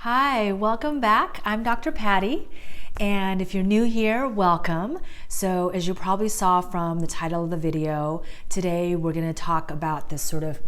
Hi, welcome back. I'm Dr. Patty, and if you're new here, welcome. So as you probably saw from the title of the video, today we're going to talk about this sort of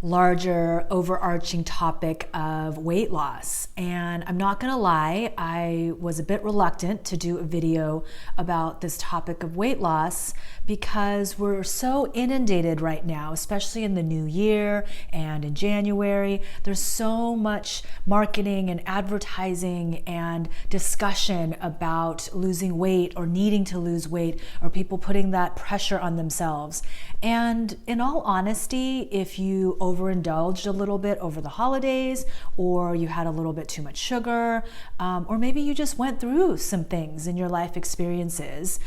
larger overarching topic of weight loss. And I'm not gonna lie, I was a bit reluctant to do a video about this topic of weight loss because we're so inundated right now, especially in the new year and in January. There's so much marketing and advertising and discussion about losing weight or needing to lose weight, or people putting that pressure on themselves. And in all honesty, if you overindulged a little bit over the holidays, or you had a little bit too much sugar, or maybe you just went through some things in your life experiences.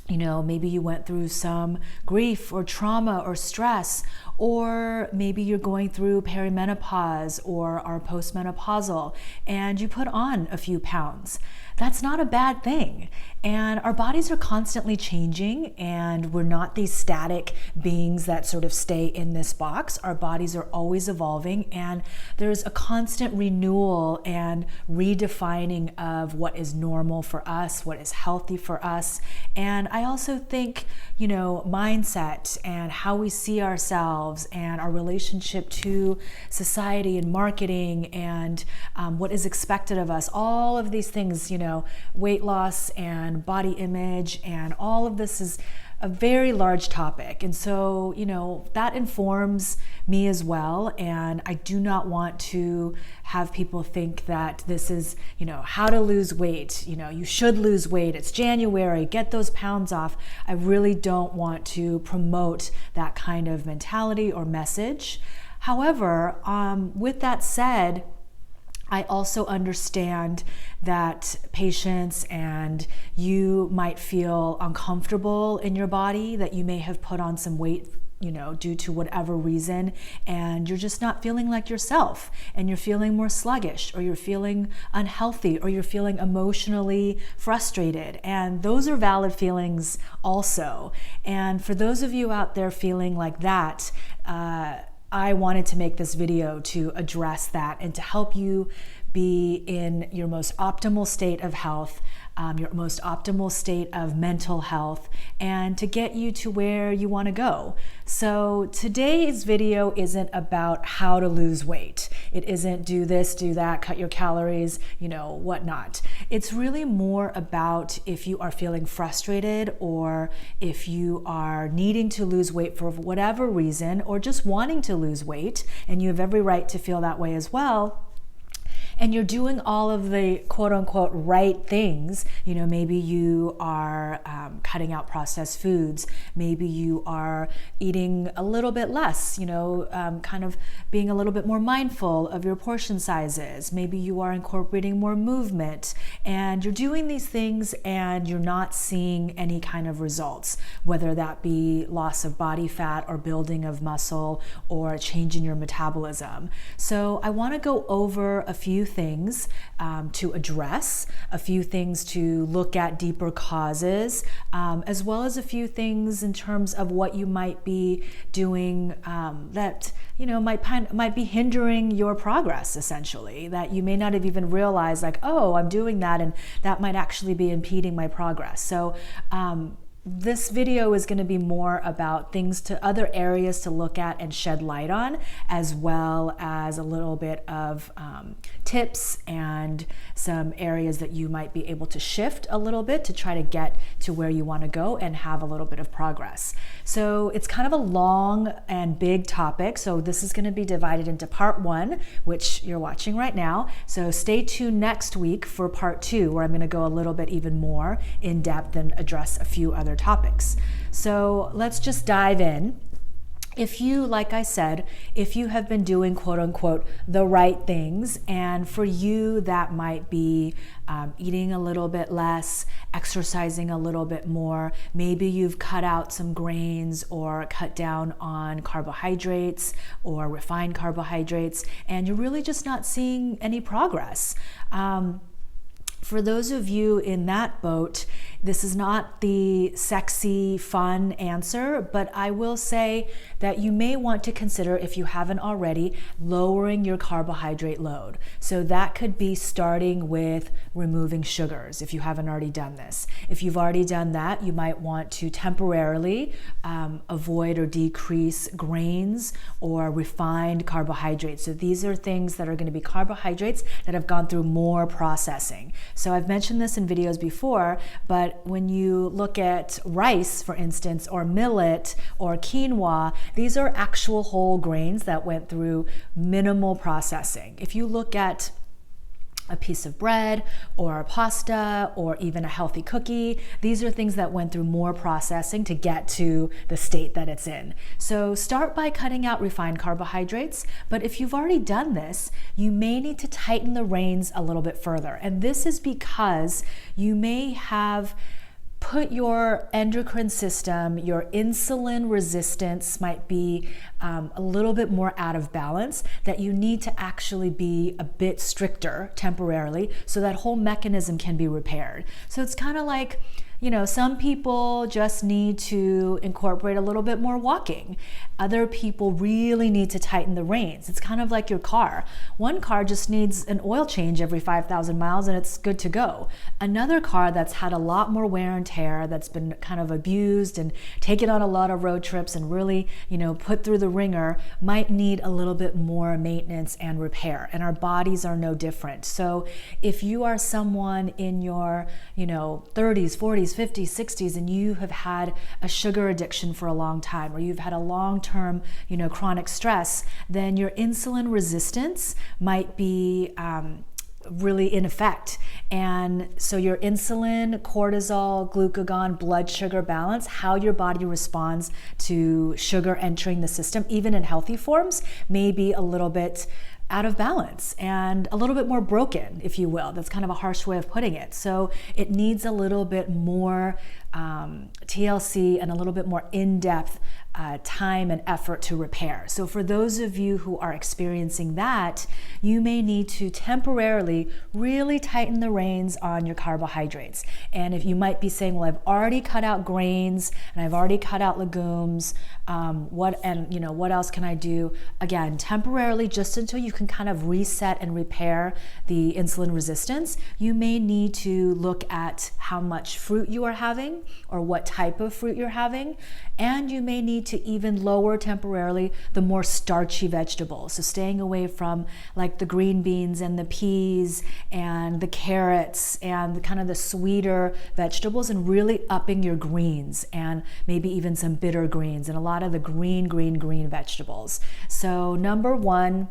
Maybe you went through some grief or trauma or stress, or maybe you're going through perimenopause or are postmenopausal and you put on a few pounds. That's not a bad thing. And our bodies are constantly changing, and we're not these static beings that sort of stay in this box. Our bodies are always evolving, and there's a constant renewal and redefining of what is normal for us, what is healthy for us. And I also think, mindset and how we see ourselves and our relationship to society and marketing and what is expected of us, all of these things, weight loss and body image, and all of this is a very large topic. And so, that informs me as well. And I do not want to have people think that this is, how to lose weight. You should lose weight. It's January, get those pounds off. I really don't want to promote that kind of mentality or message. However, with that said, I also understand that patients and you might feel uncomfortable in your body, that you may have put on some weight, due to whatever reason, and you're just not feeling like yourself, and you're feeling more sluggish, or you're feeling unhealthy, or you're feeling emotionally frustrated. And those are valid feelings also. And for those of you out there feeling like that, I wanted to make this video to address that and to help you be in your most optimal state of health, your most optimal state of mental health, and to get you to where you want to go. So today's video isn't about how to lose weight. It isn't do this, do that, cut your calories, whatnot. It's really more about if you are feeling frustrated, or if you are needing to lose weight for whatever reason, or just wanting to lose weight, and you have every right to feel that way as well. And you're doing all of the quote unquote right things. Maybe you are cutting out processed foods. Maybe you are eating a little bit less, kind of being a little bit more mindful of your portion sizes. Maybe you are incorporating more movement, and you're doing these things and you're not seeing any kind of results, whether that be loss of body fat or building of muscle or a change in your metabolism. So I want to go over a few things to address, a few things to look at deeper causes, as well as a few things in terms of what you might be doing that might be hindering your progress, essentially, that you may not have even realized, like, oh, I'm doing that, and that might actually be impeding my progress. So this video is going to be more about other areas to look at and shed light on, as well as a little bit of tips and some areas that you might be able to shift a little bit to try to get to where you want to go and have a little bit of progress. So it's kind of a long and big topic. So this is going to be divided into part 1, which you're watching right now. So stay tuned next week for part 2, where I'm going to go a little bit even more in depth and address a few other topics. So let's just dive in. If you, like I said, if you have been doing quote unquote the right things, and for you that might be eating a little bit less, exercising a little bit more, maybe you've cut out some grains or cut down on carbohydrates or refined carbohydrates, and you're really just not seeing any progress. for those of you in that boat, this is not the sexy, fun answer, but I will say that you may want to consider, if you haven't already, lowering your carbohydrate load. So that could be starting with removing sugars if you haven't already done this. If you've already done that, you might want to temporarily avoid or decrease grains or refined carbohydrates. So these are things that are going to be carbohydrates that have gone through more processing. So I've mentioned this in videos before, but when you look at rice, for instance, or millet or quinoa, these are actual whole grains that went through minimal processing. If you look at a piece of bread or a pasta or even a healthy cookie, these are things that went through more processing to get to the state that it's in. So start by cutting out refined carbohydrates, but if you've already done this, you may need to tighten the reins a little bit further. And this is because you may have put your endocrine system, your insulin resistance might be a little bit more out of balance, that you need to actually be a bit stricter temporarily so that whole mechanism can be repaired. So it's kind of like, you know, some people just need to incorporate a little bit more walking. Other people really need to tighten the reins. It's kind of like your car. One car just needs an oil change every 5,000 miles and it's good to go. Another car that's had a lot more wear and tear, that's been kind of abused and taken on a lot of road trips and really, you know, put through the ringer, might need a little bit more maintenance and repair. And our bodies are no different. So if you are someone in your, you know, 30s, 40s, 50s, 60s, and you have had a sugar addiction for a long time, or you've had a long-term, you know, chronic stress, then your insulin resistance might be really in effect. And so your insulin, cortisol, glucagon, blood sugar balance, how your body responds to sugar entering the system, even in healthy forms, may be a little bit out of balance and a little bit more broken, if you will. That's kind of a harsh way of putting it. So it needs a little bit more TLC and a little bit more in-depth time and effort to repair. So for those of you who are experiencing that, you may need to temporarily really tighten the reins on your carbohydrates. And if you might be saying, well, I've already cut out grains and I've already cut out legumes, what else can I do? Again, temporarily, just until you can kind of reset and repair the insulin resistance, you may need to look at how much fruit you are having or what type of fruit you're having. And you may need to even lower temporarily the more starchy vegetables. So staying away from like the green beans and the peas and the carrots and kind of the sweeter vegetables, and really upping your greens and maybe even some bitter greens and a lot of the green vegetables. So number one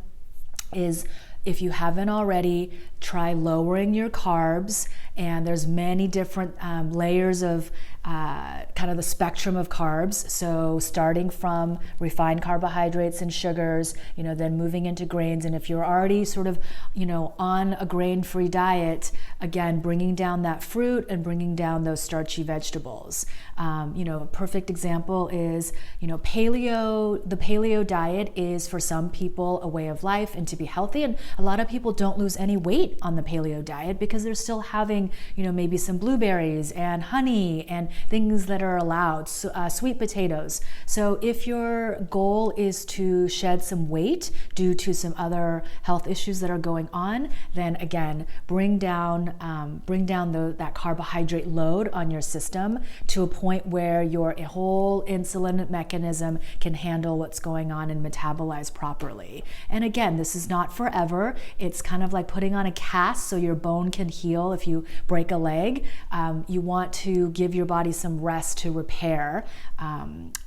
is, if you haven't already, try lowering your carbs. And there's many different layers of kind of the spectrum of carbs. So starting from refined carbohydrates and sugars, you know, then moving into grains. And if you're already sort of, you know, on a grain-free diet, again, bringing down that fruit and bringing down those starchy vegetables. You know, a perfect example is, you know, the paleo diet is for some people a way of life and to be healthy. And a lot of people don't lose any weight on the paleo diet because they're still having, you know, maybe some blueberries and honey and things that are allowed, sweet potatoes. So if your goal is to shed some weight due to some other health issues that are going on, then again, bring down that carbohydrate load on your system to a point where your whole insulin mechanism can handle what's going on and metabolize properly. And again, this is not forever. It's kind of like putting on a cast so your bone can heal if you break a leg. You want to give your body some rest to repair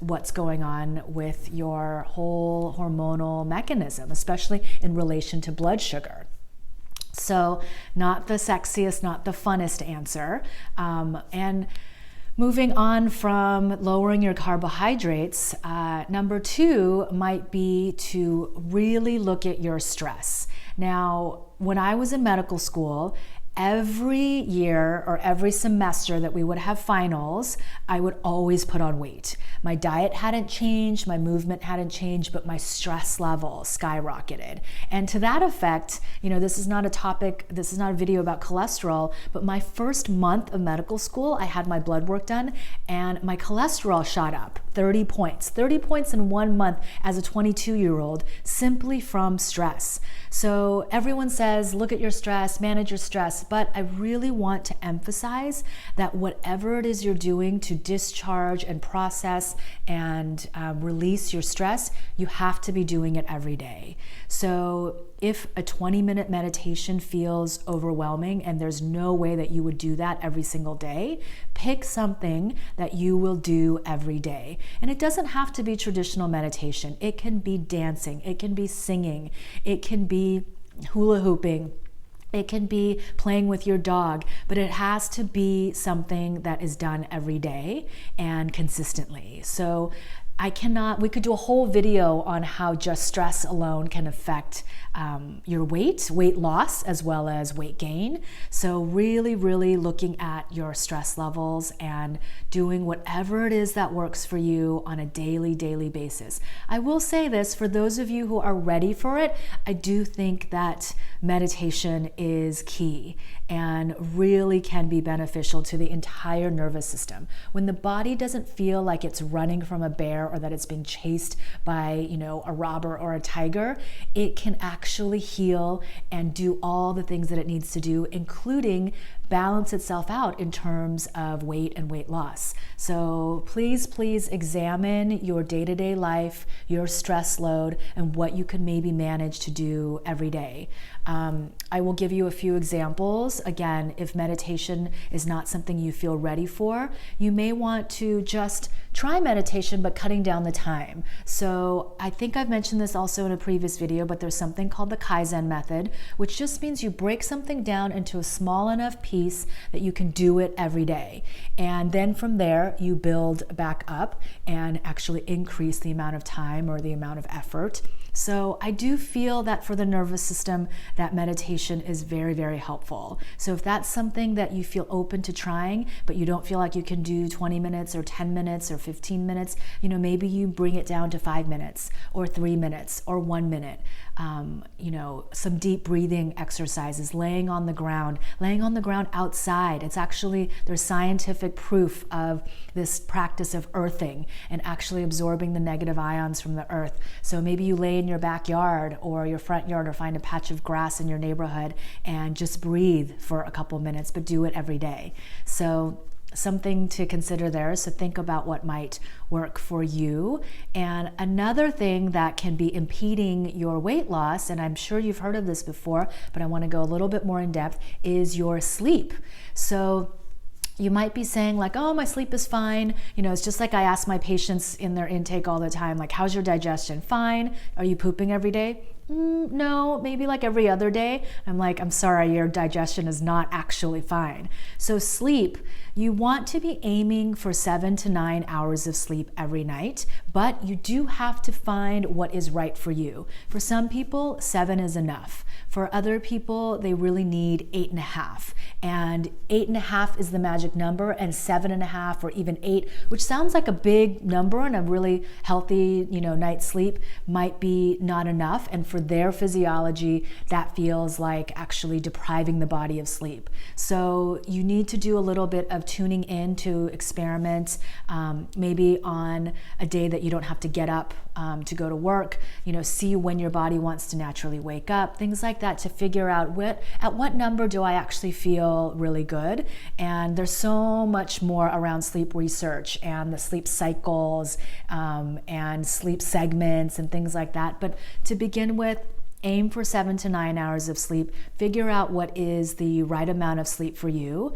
what's going on with your whole hormonal mechanism, especially in relation to blood sugar. So not the sexiest, not the funnest answer. And moving on from lowering your carbohydrates, number two might be to really look at your stress. Now, when I was in medical school, every year or every semester that we would have finals, I would always put on weight. My diet hadn't changed, my movement hadn't changed, but my stress level skyrocketed. And to that effect, This is not a topic, this is not a video about cholesterol, but my first month of medical school, I had my blood work done and my cholesterol shot up 30 points. 30 points in 1 month as a 22-year-old simply from stress. So everyone says, look at your stress, manage your stress, but I really want to emphasize that whatever it is you're doing to discharge and process and release your stress, you have to be doing it every day. So if a 20-minute meditation feels overwhelming and there's no way that you would do that every single day, pick something that you will do every day. And it doesn't have to be traditional meditation. It can be dancing, it can be singing, it can be hula hooping, it can be playing with your dog, but it has to be something that is done every day and consistently. So we could do a whole video on how just stress alone can affect your weight loss, as well as weight gain. So really, really looking at your stress levels and doing whatever it is that works for you on a daily basis. I will say this, for those of you who are ready for it, I do think that meditation is key and really can be beneficial to the entire nervous system. When the body doesn't feel like it's running from a bear or that it's being chased by, a robber or a tiger, it can actually heal and do all the things that it needs to do, including balance itself out in terms of weight and weight loss. So please examine your day-to-day life, your stress load, and what you can maybe manage to do every day. I will give you a few examples. Again, if meditation is not something you feel ready for, you may want to just try meditation, but cutting down the time. So I think I've mentioned this also in a previous video, but there's something called the Kaizen method, which just means you break something down into a small enough piece that you can do it every day. And then from there, you build back up and actually increase the amount of time or the amount of effort. So I do feel that for the nervous system, that meditation is very, very helpful. So if that's something that you feel open to trying, but you don't feel like you can do 20 minutes or 10 minutes or 15 minutes, maybe you bring it down to 5 minutes or 3 minutes or 1 minute. Some deep breathing exercises, laying on the ground outside. There's scientific proof of this practice of earthing and actually absorbing the negative ions from the earth. So maybe you lay in your backyard or your front yard or find a patch of grass in your neighborhood and just breathe for a couple minutes, but do it every day. So something to consider there. So think about what might work for you. And another thing that can be impeding your weight loss, and I'm sure you've heard of this before, but I want to go a little bit more in depth, is your sleep. So you might be saying like, oh, my sleep is fine. It's just like I ask my patients in their intake all the time, like, how's your digestion? Fine. Are you pooping every day? No, maybe like every other day. I'm like, I'm sorry, your digestion is not actually fine. So sleep, you want to be aiming for 7 to 9 hours of sleep every night, but you do have to find what is right for you. For some people, 7 is enough. For other people, they really need 8.5. And 8.5 is the magic number, and 7.5 or even 8, which sounds like a big number and a really healthy, night's sleep, might be not enough. And for their physiology, that feels like actually depriving the body of sleep. So you need to do a little bit of tuning in to experiment, maybe on a day that you don't have to get up to go to work, see when your body wants to naturally wake up, things like that, to figure out at what number do I actually feel really good. And there's so much more around sleep research and the sleep cycles and sleep segments and things like that. But to begin with, aim for 7 to 9 hours of sleep. Figure out what is the right amount of sleep for you,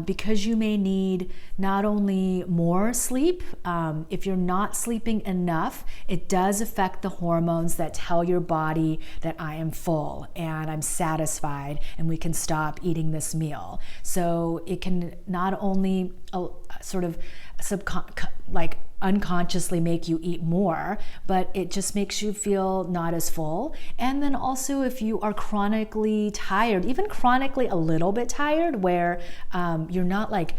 because you may need not only more sleep. If you're not sleeping enough, it does affect the hormones that tell your body that I am full and I'm satisfied and we can stop eating this meal. So it can not only sort of unconsciously make you eat more, but it just makes you feel not as full. And then also, if you are chronically tired, even chronically a little bit tired, where you're not like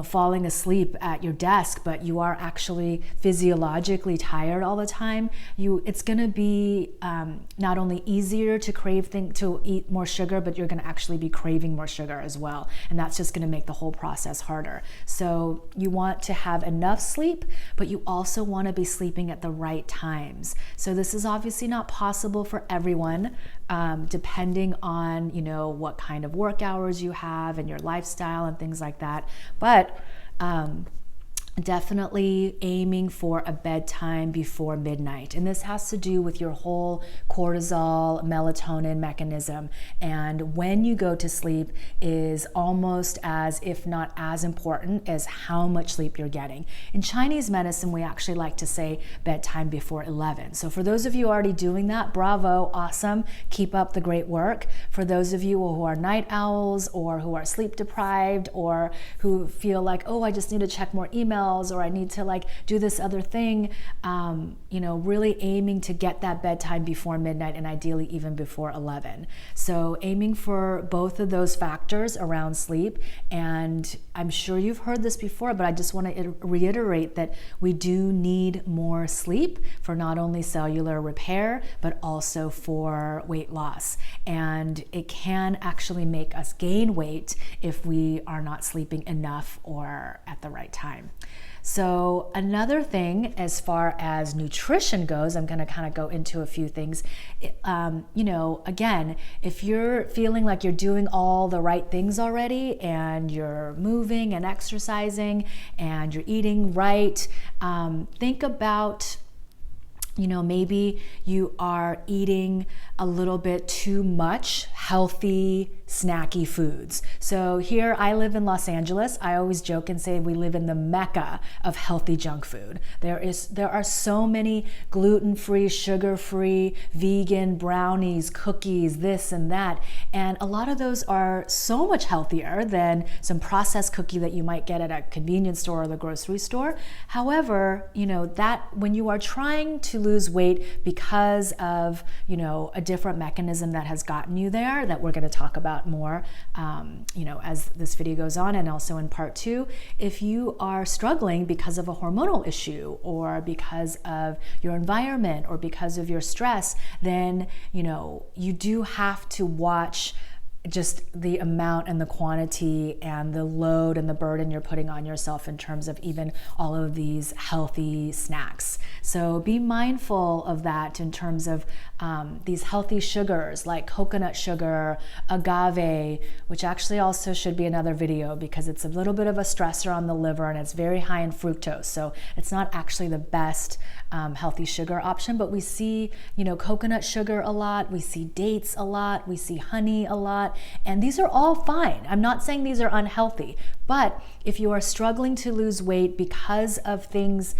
falling asleep at your desk, but you are actually physiologically tired all the time, it's going to be not only easier to eat more sugar, but you're going to actually be craving more sugar as well. And that's just going to make the whole process harder. So you want to have enough sleep, but you also want to be sleeping at the right times. So this is obviously not possible for everyone, depending on, what kind of work hours you have and your lifestyle and things like that. But definitely aiming for a bedtime before midnight. And this has to do with your whole cortisol, melatonin mechanism. And when you go to sleep is almost as, if not as important as how much sleep you're getting. In Chinese medicine, we actually like to say bedtime before 11. So for those of you already doing that, bravo, awesome. Keep up the great work. For those of you who are night owls or who are sleep deprived or who feel like, oh, I just need to check more emails, or I need to do this other thing, really aiming to get that bedtime before midnight and ideally even before 11. So aiming for both of those factors around sleep. And I'm sure you've heard this before, but I just want to reiterate that we do need more sleep for not only cellular repair, but also for weight loss. And it can actually make us gain weight if we are not sleeping enough or at the right time. So another thing as far as nutrition goes, I'm going to kind of go into a few things. Again, if you're feeling like you're doing all the right things already and you're moving and exercising and you're eating right, think about maybe you are eating a little bit too much healthy, snacky foods. So here I live in Los Angeles. I always joke and say we live in the mecca of healthy junk food. There are so many gluten-free, sugar-free, vegan brownies, cookies, this and that. And a lot of those are so much healthier than some processed cookie that you might get at a convenience store or the grocery store. However, that when you are trying to lose weight because of, a different mechanism that has gotten you there, that we're going to talk about more, as this video goes on, and also in part 2, if you are struggling because of a hormonal issue or because of your environment or because of your stress, then, you do have to watch just the amount and the quantity and the load and the burden you're putting on yourself in terms of even all of these healthy snacks. So be mindful of that in terms of these healthy sugars like coconut sugar, agave, which actually also should be another video because it's a little bit of a stressor on the liver and it's very high in fructose. So it's not actually the best healthy sugar option, but we see, coconut sugar a lot, we see dates a lot, we see honey a lot, and these are all fine. I'm not saying these are unhealthy, but if you are struggling to lose weight because of things,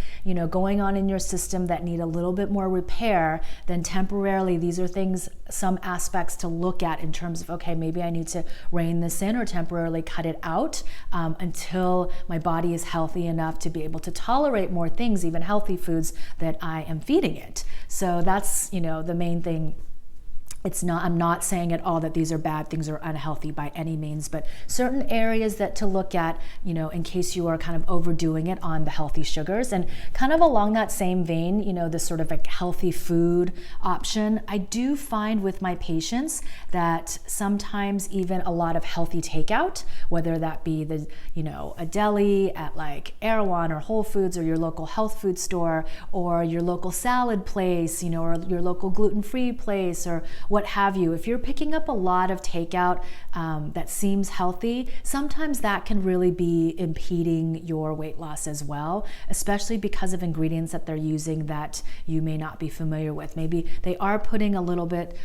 going on in your system that need a little bit more repair, then temporarily these are things, some aspects to look at in terms of, okay, maybe I need to rein this in or temporarily cut it out until my body is healthy enough to be able to tolerate more things, even healthy foods that I am feeding it. So that's, the main thing. I'm not saying at all that these are bad things or unhealthy by any means, but certain areas that to look at, in case you are kind of overdoing it on the healthy sugars. And kind of along that same vein, this sort of healthy food option, I do find with my patients that sometimes even a lot of healthy takeout, whether that be a deli at like Erewhon or Whole Foods or your local health food store or your local salad place, or your local gluten-free place or what have you. If you're picking up a lot of takeout that seems healthy, sometimes that can really be impeding your weight loss as well, especially because of ingredients that they're using that you may not be familiar with. Maybe they are putting a little bit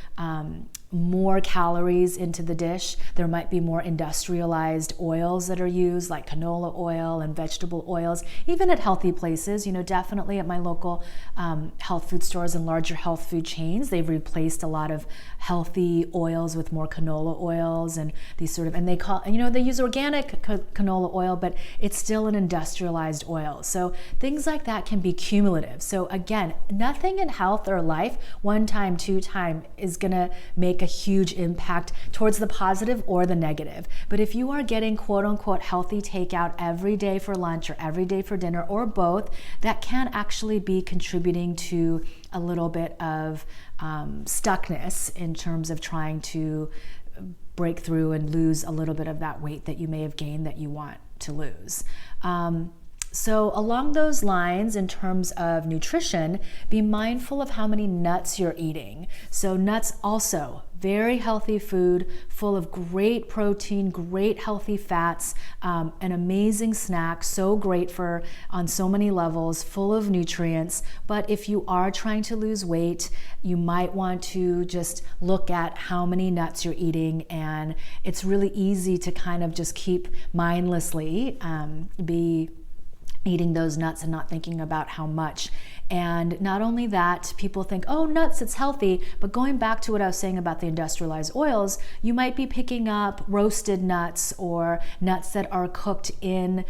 more calories into the dish. There might be more industrialized oils that are used, like canola oil and vegetable oils, even at healthy places. Definitely at my local health food stores and larger health food chains, they've replaced a lot of healthy oils with more canola oils and these sort of, and they use organic canola oil, but it's still an industrialized oil. So things like that can be cumulative. So again, nothing in health or life, one time, two time, is gonna make a huge impact towards the positive or the negative. But if you are getting quote unquote healthy takeout every day for lunch or every day for dinner or both, that can actually be contributing to a little bit of stuckness in terms of trying to break through and lose a little bit of that weight that you may have gained that you want to lose. So along those lines, in terms of nutrition, be mindful of how many nuts you're eating. So nuts also, very healthy food, full of great protein, great healthy fats, an amazing snack, so great for on so many levels, full of nutrients. But if you are trying to lose weight, you might want to just look at how many nuts you're eating, and it's really easy to kind of just keep mindlessly be eating those nuts and not thinking about how much. And not only that, people think, oh, nuts, it's healthy. But going back to what I was saying about the industrialized oils, you might be picking up roasted nuts or nuts that are cooked in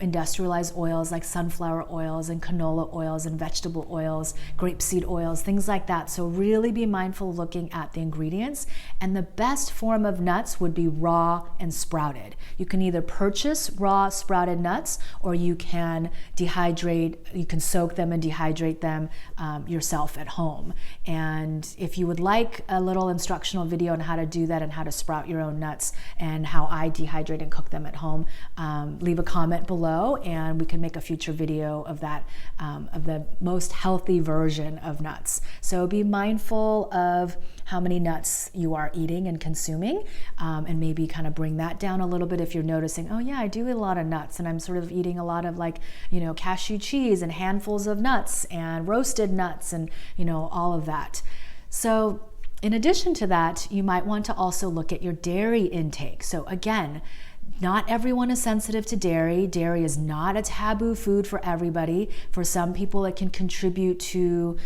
industrialized oils like sunflower oils and canola oils and vegetable oils, grapeseed oils, things like that. So really be mindful of looking at the ingredients. And the best form of nuts would be raw and sprouted. You can either purchase raw sprouted nuts, or you can dehydrate, you can soak them and dehydrate them yourself at home. And if you would like a little instructional video on how to do that and how to sprout your own nuts and how I dehydrate and cook them at home, leave a comment below and we can make a future video of that, of the most healthy version of nuts. So be mindful of how many nuts you are eating and consuming, and maybe kind of bring that down a little bit if you're noticing, oh yeah, I do eat a lot of nuts and I'm sort of eating a lot of like, cashew cheese and handfuls of nuts and roasted nuts and, all of that. So in addition to that, you might want to also look at your dairy intake. So again, not everyone is sensitive to dairy. Dairy is not a taboo food for everybody. For some people, it can contribute to,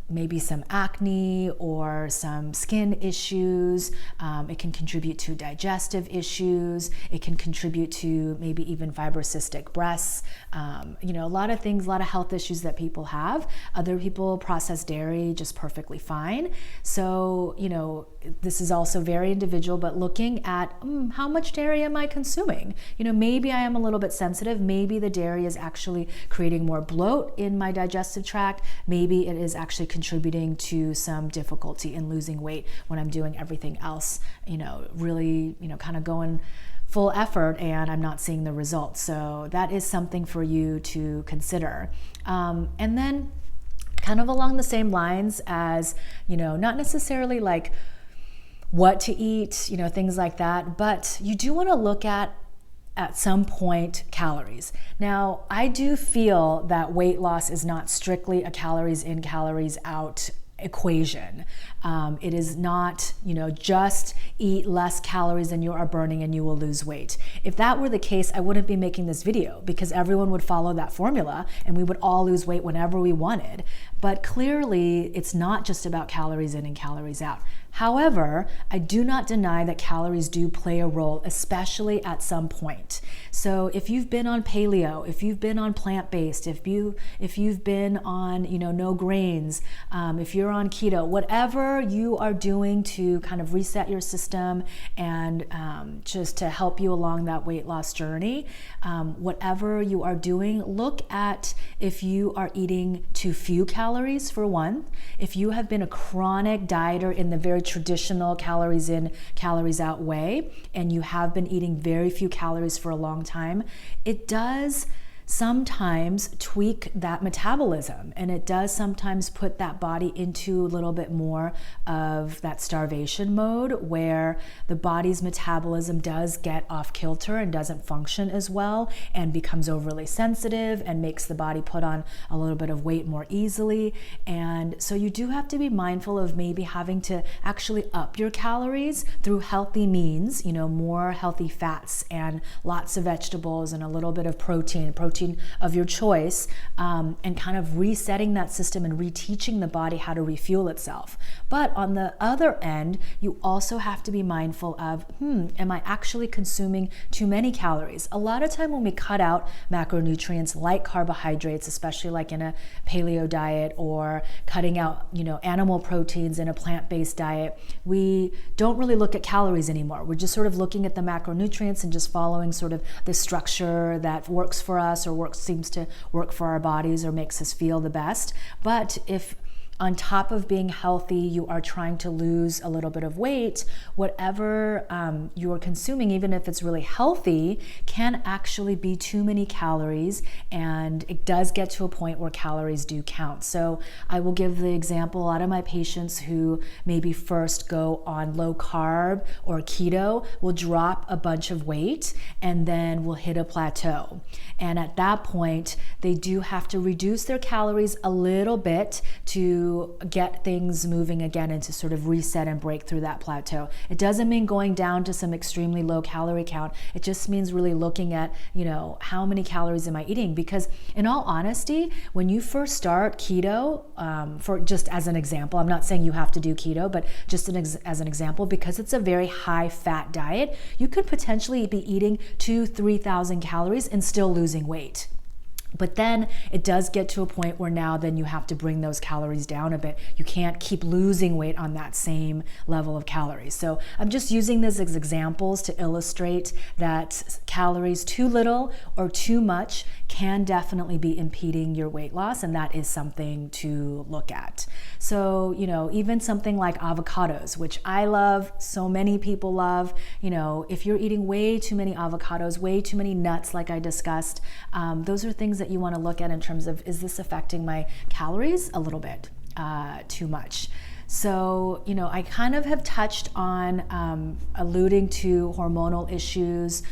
maybe some acne or some skin issues. It can contribute to digestive issues. It can contribute to maybe even fibrocystic breasts. A lot of things, a lot of health issues that people have. Other people process dairy just perfectly fine. So, this is also very individual, but looking at how much dairy am I consuming? Maybe I am a little bit sensitive. Maybe the dairy is actually creating more bloat in my digestive tract. Maybe it is actually contributing to some difficulty in losing weight when I'm doing everything else, really, kind of going full effort and I'm not seeing the results. So that is something for you to consider. And then kind of along the same lines as, not necessarily like what to eat, things like that, but you do want to look at some point calories. Now, I do feel that weight loss is not strictly a calories in, calories out equation. It is not, just eat less calories than you are burning and you will lose weight. If that were the case, I wouldn't be making this video because everyone would follow that formula and we would all lose weight whenever we wanted. But clearly, it's not just about calories in and calories out. However, I do not deny that calories do play a role, especially at some point. So if you've been on paleo, if you've been on plant-based, if you've been on, no grains, if you're on keto, whatever you are doing to kind of reset your system and just to help you along that weight loss journey, whatever you are doing, look at if you are eating too few calories for one. If you have been a chronic dieter in the very traditional calories in, calories out way, and you have been eating very few calories for a long time, it does sometimes tweak that metabolism, and it does sometimes put that body into a little bit more of that starvation mode where the body's metabolism does get off kilter and doesn't function as well and becomes overly sensitive and makes the body put on a little bit of weight more easily. And so you do have to be mindful of maybe having to actually up your calories through healthy means, more healthy fats and lots of vegetables and a little bit of protein. Protein protein of your choice, and kind of resetting that system and reteaching the body how to refuel itself. But on the other end, you also have to be mindful of, am I actually consuming too many calories? A lot of time when we cut out macronutrients like carbohydrates, especially like in a paleo diet, or cutting out, animal proteins in a plant-based diet, we don't really look at calories anymore. We're just sort of looking at the macronutrients and just following sort of the structure that works for us, or seems to work for our bodies, or makes us feel the best. But if on top of being healthy, you are trying to lose a little bit of weight, whatever you are consuming, even if it's really healthy, can actually be too many calories, and it does get to a point where calories do count. So I will give the example, a lot of my patients who maybe first go on low carb or keto will drop a bunch of weight and then will hit a plateau. And at that point, they do have to reduce their calories a little bit to get things moving again and to sort of reset and break through that plateau. It doesn't mean going down to some extremely low calorie count. It just means really looking at, how many calories am I eating? Because in all honesty, when you first start keto, for just as an example, I'm not saying you have to do keto, but just as an example, because it's a very high fat diet, you could potentially be eating 2,000-3,000 calories and still losing weight. But then it does get to a point where now then you have to bring those calories down a bit. You can't keep losing weight on that same level of calories. So I'm just using this as examples to illustrate that calories too little or too much can definitely be impeding your weight loss, and that is something to look at. So, even something like avocados, which I love, so many people love, if you're eating way too many avocados, way too many nuts, like I discussed, those are things that you want to look at in terms of, is this affecting my calories a little bit too much? So, I kind of have touched on alluding to hormonal issues.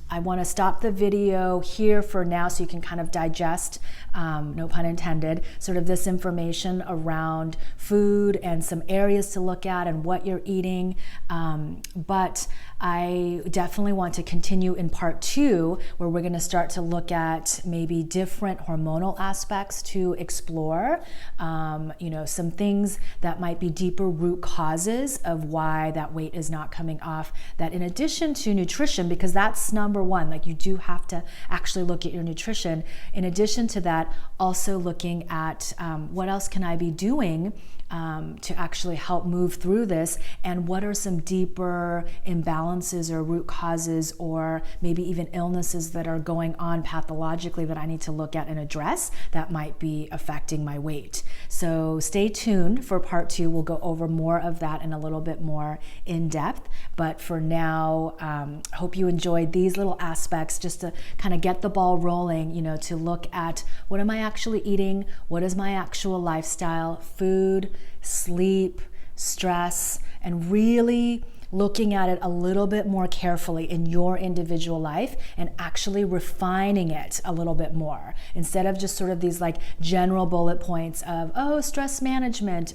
I want to stop the video here for now so you can kind of digest, no pun intended, sort of this information around food and some areas to look at and what you're eating. But I definitely want to continue in part 2, where we're going to start to look at maybe different hormonal aspects to explore, some things that might be deeper root causes of why that weight is not coming off, that in addition to nutrition, because that's number one, like you do have to actually look at your nutrition. In addition to that, also looking at what else can I be doing to actually help move through this, and what are some deeper imbalances or root causes, or maybe even illnesses that are going on pathologically that I need to look at and address that might be affecting my weight. So stay tuned for part 2. We'll go over more of that in a little bit more in depth, but for now, hope you enjoyed these little aspects just to kind of get the ball rolling, to look at what am I actually eating, what is my actual lifestyle, food, sleep, stress, and really looking at it a little bit more carefully in your individual life and actually refining it a little bit more, instead of just sort of these like general bullet points of, stress management,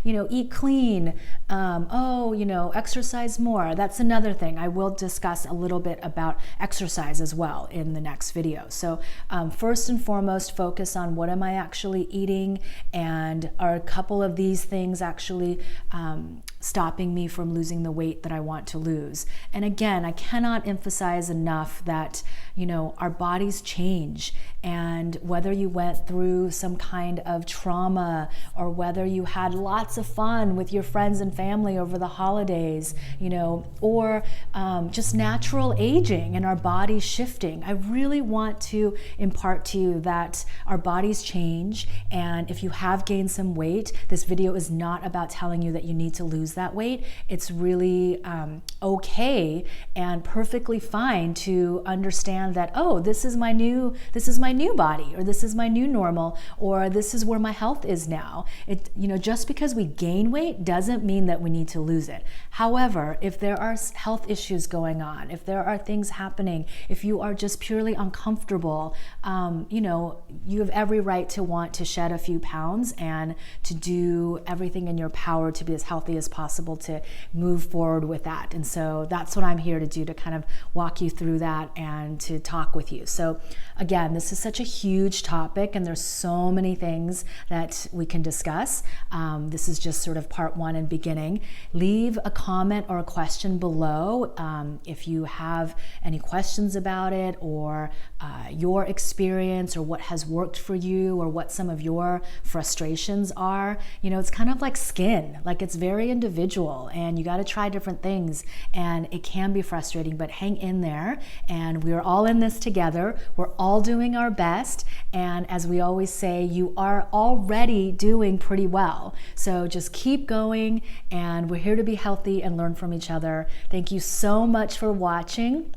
eat clean, exercise more. That's another thing. I will discuss a little bit about exercise as well in the next video. So first and foremost, focus on what am I actually eating, and are a couple of these things actually stopping me from losing the weight that I want to lose. And again, I cannot emphasize enough that, our bodies change, and whether you went through some kind of trauma, or whether you had lots of fun with your friends and family over the holidays, or just natural aging and our bodies shifting. I really want to impart to you that our bodies change, and if you have gained some weight, this video is not about telling you that you need to lose that weight. It's really okay and perfectly fine to understand that, this is my new body, or this is my new normal, or this is where my health is now. Just because we gain weight doesn't mean that we need to lose it. However, if there are health issues going on, if there are things happening, if you are just purely uncomfortable, you have every right to want to shed a few pounds and to do everything in your power to be as healthy as possible possible to move forward with that. And so that's what I'm here to do, to kind of walk you through that and to talk with you. So again, this is such a huge topic, and there's so many things that we can discuss. This is just sort of part one and beginning. Leave a comment or a question below if you have any questions about it, or your experience, or what has worked for you, or what some of your frustrations are. You know, it's kind of like skin, like it's very individual, and you got to try different things, and it can be frustrating, but hang in there, and we're all in this together. We're all doing our best, and as we always say, you are already doing pretty well. So just keep going, and we're here to be healthy and learn from each other. Thank you so much for watching.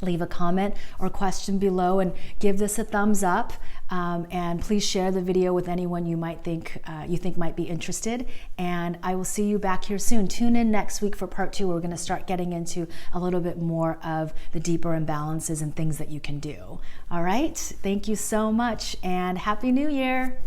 Leave a comment or question below and give this a thumbs up, and please share the video with anyone you might think might be interested. And I will see you back here soon. Tune in next week for part 2. We're going to start getting into a little bit more of the deeper imbalances and things that you can do. All right, thank you so much, and Happy New Year.